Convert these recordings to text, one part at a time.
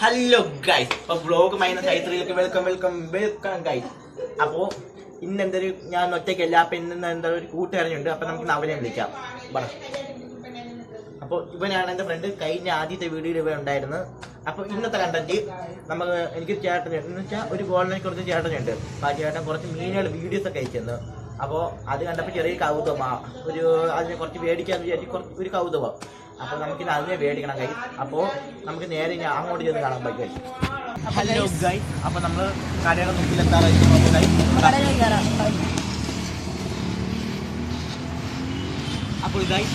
Hello guys, അപ്പോൾ vlog -i3ലേക്ക് welcome guys. അപ്പോൾ ഇന്ന് എന്തൊരു ഞാൻ ഒറ്റയ്ക്കല്ല, അപ്പം ഇന്ന് എന്താ ഒരു കൂട്ടുകാരനുണ്ട്. അപ്പം നമുക്ക് അവനെ വിളിക്കാം. അപ്പോൾ ഇവനാണ് എൻ്റെ ഫ്രണ്ട്. കഴിഞ്ഞ ആദ്യത്തെ വീഡിയോയിൽ ഇവ ഉണ്ടായിരുന്നു. അപ്പോൾ ഇന്നത്തെ കണ്ടന്റ് എനിക്ക് ചേട്ടൻ എന്ന് വെച്ചാൽ ഒരു ഗോൾഡിനെ കുറച്ച് ചേട്ടനുണ്ട്. ആ ചേട്ടൻ കുറച്ച് മീനുകൾ വീഡിയോസൊക്കെ അയച്ചെന്ന്. അപ്പോൾ അത് കണ്ടപ്പോൾ ചെറിയ കൗതുകമാണ്. അതിനെ കുറച്ച് മേടിക്കാന്ന് വിചാരിച്ച് ഒരു കൗതുകം. അപ്പോൾ നമുക്കിത് അതിനെ മേടിക്കണം ഗൈസ്. അപ്പോൾ നമുക്ക് നേരെ അങ്ങോട്ട് ചെന്ന് കാണാൻ പറ്റും. ഹലോ ഗൈസ്, അപ്പോൾ നമ്മൾ കടയുടെ മുമ്പിലെത്താറായിരിക്കും. അപ്പോൾ ഗൈസ്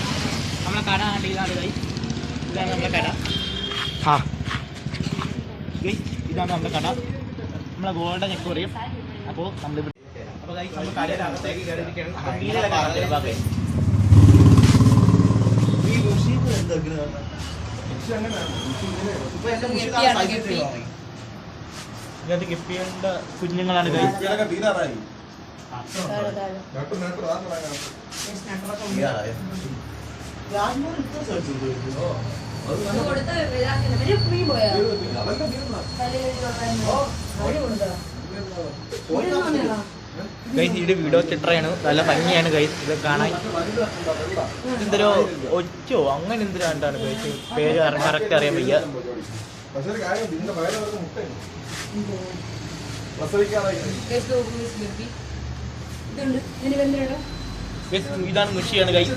നമ്മളെ കട ഇതാണ് ഗൈസ്. ഇതാണ് നമ്മളെ കട. ഗൈസ് ഇതാണ് നമ്മുടെ കട, നമ്മളെ ഗോൾഡൻ അക്വേറിയം. അപ്പോൾ നമ്മൾ ഗൈസ് നമ്മൾ കടയുടെ അകത്തേക്ക് കയറിയിരിക്കുകയാണ്. ഗപ്പിയുടെ കുഞ്ഞുങ്ങളാണ് ഗൈസ്. ഗൈസ് ഇതിന്റെ വീഡിയോ ചിത്രമാണ്, നല്ല ഭംഗിയാണ് ഗൈസ് ഇത് കാണാൻ. എന്തൊരു ഒച്ചോ അങ്ങനെ എന്തൊരു കണ്ടാണ് ഗൈസ്, പേര് കറക്റ്റ് അറിയാൻ വയ്യ. ഇതാണ് മുഷിയാണ് ഗൈസ്.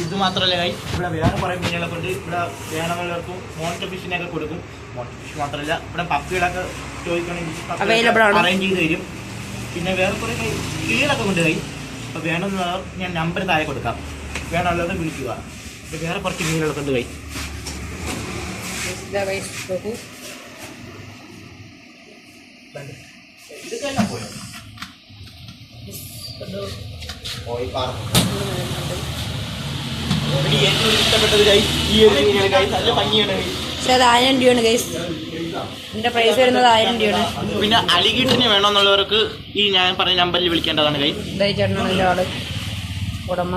ഇത് മാത്രമല്ല ഗൈസ്, ഇവിടെ വേറെ കുറേ മീനുകളൊക്കെ ഉണ്ട്. ഇവിടെ വേണമെന്നവർക്കും മോണിറ്റർ ഫിഷിനെയൊക്കെ കൊടുക്കും. മോണിറ്റർ ഫിഷ് മാത്രമല്ല, ഇവിടെ പപ്പികളൊക്കെ ചോദിക്കണമെങ്കിൽ അറേഞ്ച് ചെയ്ത് തരും. പിന്നെ വേറെ കുറേ കിളികളൊക്കെ ഉണ്ട് ഗൈസ്. അപ്പോൾ വേണമെന്നുള്ളവർ ഞാൻ നമ്പർ താഴെ കൊടുക്കാം, വേണമെന്നുള്ളത് വിളിക്കുക. അപ്പോൾ വേറെ കുറച്ച് മീനുകളൊക്കെ ഉണ്ട് ഗൈസ്. ഇതൊക്കെ എല്ലാം പോയോ? എനിക്ക് ഏറ്റവും ഇഷ്ടപ്പെട്ടത് ഗൈസ് ഈ ഒരു മീനാണ് ഗൈസ്. നല്ല ഭംഗിയാണ് ഗൈസ്. പക്ഷെ അത് 1000 രൂപയാണ് ഗൈസ്. ഇതിന്റെ പ്രൈസ് വരുന്നത് 1000 രൂപയാണ്. പിന്നെ അലിഗേറ്ററിന് വേണമെന്നുള്ളവർക്ക് ഈ ഞാൻ പറഞ്ഞ നമ്പറിൽ വിളിക്കേണ്ടതാണ് ഗൈസ്. ചേട്ടനാണ് എൻ്റെ ആള് ഉടമ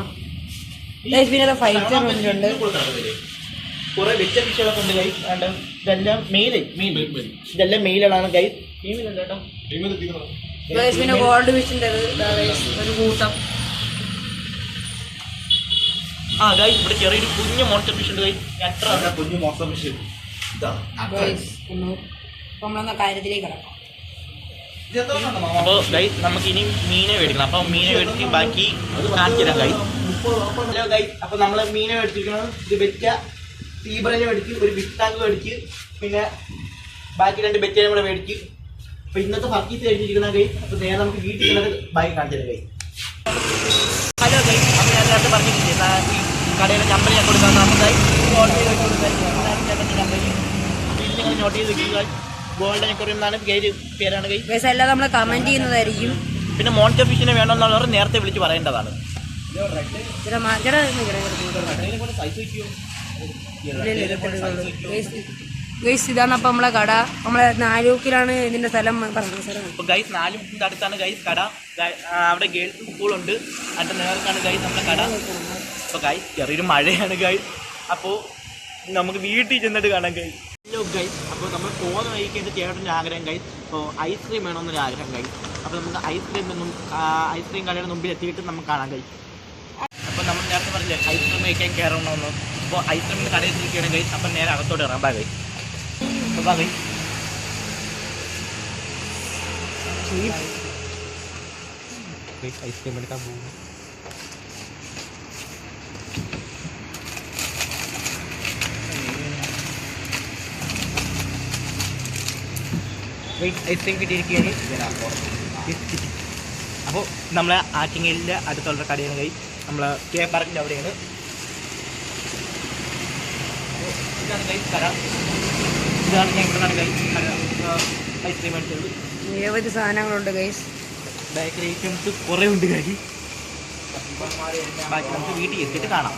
ഗൈസ്. പിന്നെ ഫൈറ്റർ ഉണ്ട്, കുറെ വെച്ച ഫിഷുകളൊക്കെ ഉണ്ട് ഗൈസ്. ഇതെല്ലാം ഇതെല്ലാം മെയിലുകളാണ് ഗൈസ്. പിന്നെ ഗോൾഡ് ഫിഷിന്റെ ഒരു കൂട്ടം. ഗൈസ് ഇവിടെ ചെറിയൊരു കുഞ്ഞു മോൺസ്റ്റർ ഫിഷ് ഉണ്ട് ഗൈസ്. എത്ര കുഞ്ഞു മോൺസ്റ്റർ ഫിഷ്. നമ്മളെന്ന കാര്യത്തിലേക്ക് കിടക്കാം. അപ്പോൾ ഗൈസ് നമുക്ക് ഇനി മീനെ മേടിക്കണം. അപ്പോൾ മീനെ മേടിച്ച് ബാക്കി കാണിച്ചു തരാം ഗൈസ്. ഹലോ ഗൈസ്, അപ്പോൾ നമ്മൾ മീനെ മേടിച്ചിരിക്കുന്നത് ഇത് വെച്ച സീബ്രനെ മേടിച്ച്, ഒരു ബിഗ് ടാങ്ക് മേടിച്ച്, പിന്നെ ബാക്കി 2 ബെറ്റേനെ കൂടെ മേടിച്ച്. അപ്പോൾ ഇന്നത്തെ പർച്ചേസ് കഴിഞ്ഞിരിക്കുന്ന ഗൈസ്. അപ്പോൾ നേരെ നമുക്ക് വീട്ടിൽ ചെന്നിട്ട് ബാക്കി കാണിച്ചു തരാം ഗൈസ്. ഹലോ ഗൈസ്, അപ്പോൾ ഞാൻ നേരത്തെ പറഞ്ഞിട്ടില്ലേ ഈ കടയുടെ നമ്പർ ഞാൻ കൊടുക്കാൻ. നമുക്കായി ഓർഡർ ചെയ്ത് കൊടുക്കാൻ നമ്പർ നിങ്ങൾ നോട്ട് ചെയ്ത് വെക്കുക. ഗോൾഡൻ അക്വേറിയം എന്നാണ് പേരാണ് ഗൈസ്. എല്ലാം നമ്മൾ കമന്റ് ചെയ്യുന്നതായിരിക്കും. പിന്നെ മോൺസ്റ്റർ ഫിഷിനെ വേണമെന്നുള്ളവർ നേരത്തെ വിളിച്ച് പറയേണ്ടതാണ്. ഇതാണ് അപ്പം നമ്മളെ കട. നമ്മളെ നാലൂക്കിലാണ് ഇതിന്റെ സ്ഥലം പറഞ്ഞത്. അപ്പോൾ ഗൈസ് നാലുമുക്കിന്റെ അടുത്താണ് ഗൈസ് കട. അവിടെ ഗേൾസ് സ്കൂളുണ്ട്, അതിൻ്റെ നേർക്കാണ് ഗൈസ് നമ്മുടെ കട. അപ്പോൾ ഗൈസ് ചെറിയൊരു മഴയാണ് ഗൈസ്. അപ്പോൾ നമുക്ക് വീട്ടിൽ ചെന്നിട്ട് കാണാം ഗൈസ്. ഹലോ ഗൈസ്, അപ്പോൾ നമ്മൾ പോകുന്ന വഴിക്ക് എൻ്റെ ചേട്ടൻ്റെ ആഗ്രഹം ഗൈസ്. അപ്പോൾ ഐസ്ക്രീം വേണമെന്നൊരു ആഗ്രഹം ഗൈസ്. അപ്പോൾ നമുക്ക് ഐസ്ക്രീം കടയുടെ മുമ്പിൽ എത്തിയിട്ട് നമുക്ക് കാണാം ഗൈസ്. അപ്പോൾ നമ്മൾ നേരത്തെ പറഞ്ഞില്ലേ ഐസ്ക്രീം കഴിക്കാൻ കയറണമെന്ന്. അപ്പോൾ ഐസ്ക്രീമിൻ്റെ കടയിൽ എത്തിയിരിക്കുകയാണ് ഗൈസ്. അപ്പം നേരെ അകത്തോട്ട് ഇറങ്ങാം. ബാ ഗൈസ്. അപ്പോൾ ഗൈസ് ഐസ്ക്രീം എടുക്കാൻ പോകുന്നു. ഐസ്ക്രീം കിട്ടിയിരിക്കുകയാണ്. അപ്പോൾ നമ്മളെ ആറ്റിങ്ങലിൻ്റെ അടുത്തുള്ള കടയാണ് ഗൈസ്. നമ്മൾ കെ പാർക്കിൻ്റെ അവിടെയാണ്. ഇതാണ് ഗൈസ് കട. ഇതാണ് ഞാൻ ഇവിടെ ഗൈസ് ഐസ്ക്രീം അടിച്ചത്. നിരവധി സാധനങ്ങളുണ്ട് ഗൈസ്. ബേക്കറി ഐറ്റംസ് കുറേ ഉണ്ട് ഗൈസ്. ബാക്കി നമുക്ക് വീട്ടിൽ എത്തിയിട്ട് കാണാം.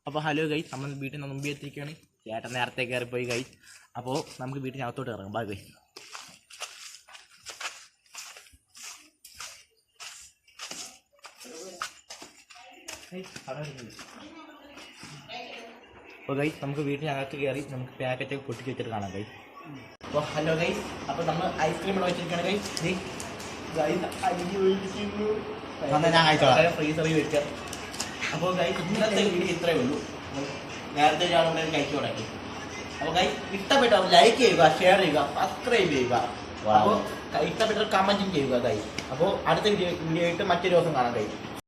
അപ്പോൾ ഹലോ ഗൈസ്, നമ്മൾ വീട്ടിൽ നിന്ന് മുമ്പ് എത്തിയിരിക്കുകയാണ്. ചേട്ടൻ നേരത്തെ കയറിപ്പോയി ഗൈസ്. അപ്പോൾ നമുക്ക് വീട്ടിനകത്തോട്ട് ഇറങ്ങാം. ബാ ഗൈസ്. അപ്പോൾ ഗൈസ് നമുക്ക് വീട്ടിനകത്ത് കയറി നമുക്ക് പാക്കറ്റ് ഒക്കെ പൊട്ടിച്ച് വെച്ചിട്ട് കാണാം ഗൈസ്. അപ്പോൾ ഹലോ ഗൈസ്, അപ്പോൾ നമ്മൾ ഐസ്ക്രീം ഇവിടെ വെച്ചിരിക്കുകയാണ് ഗൈസ്. ഫ്രീസറിൽ വെക്കുക. അപ്പോൾ ഗൈസ് ഇന്നത്തെ വീഡിയോ ഇത്രയേ ഉള്ളൂ. നേരത്തെ ഒരാളുടെ കഴിച്ചു തുടങ്ങി. അപ്പോൾ ഗൈസ് ഇഷ്ടപ്പെട്ടോ ലൈക്ക് ചെയ്യുക, ഷെയർ ചെയ്യുക, സബ്സ്ക്രൈബ് ചെയ്യുക. അപ്പോൾ ഇഷ്ടപ്പെട്ട കമൻറ്റും ചെയ്യുക ഗൈസ്. അപ്പോൾ അടുത്ത വീഡിയോ ആയിട്ട് മറ്റൊരു ദിവസം കാണാം ഗൈസ്.